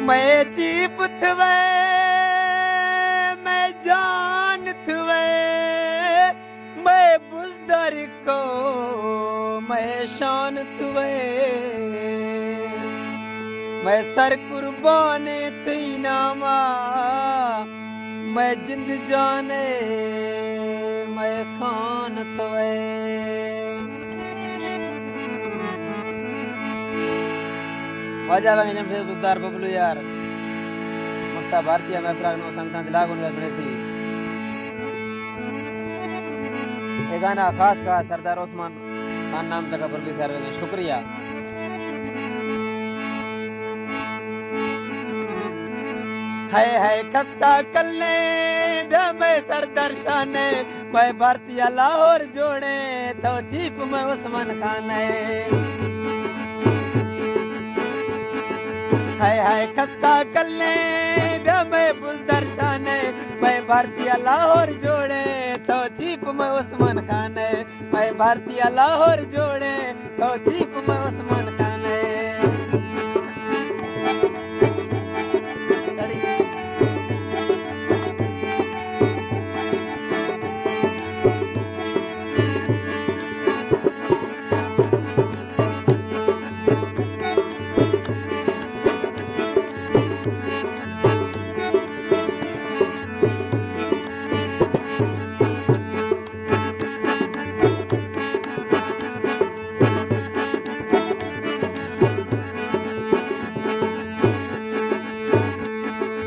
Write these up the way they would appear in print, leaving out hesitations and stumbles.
मैं चीप थवे मैं जान थवे मैं बुजदर को मैं शान थवे मैं सर कुर्बान थी नामा मैं जिंद जाने मैं खान थवे वाजा वांगे जमशेद बुजदार बबलू यार मक्ता भारतीय मैं फ्राग नो संगता दिला गुन गसड़े थी ये गाना खास का सरदार ओस्मान खान नाम जगह पर भी यार शुक्रिया। है खस्सा कल्ले मैं सरदार शाने मैं भारतीय लाहौर जोड़े तो चीफ में उस्मान खान है खस्सा कल्ले मैं बुजदर शाने मैं भारतीय लाहौर जोड़े तो चीफ में उस्मान खान मैं भारतीय लाहौर जोड़े तो चीफ में उस्मान खान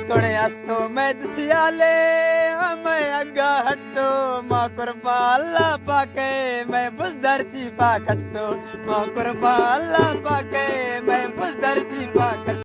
तोड़े अस्तो मैं दसियाले मैं अग्गा हटतो माँ कुर्बाला पाके मैं बुजदर चीपा खटतो माँ कुर्बाला पाके मैं बुजदर चीपा खट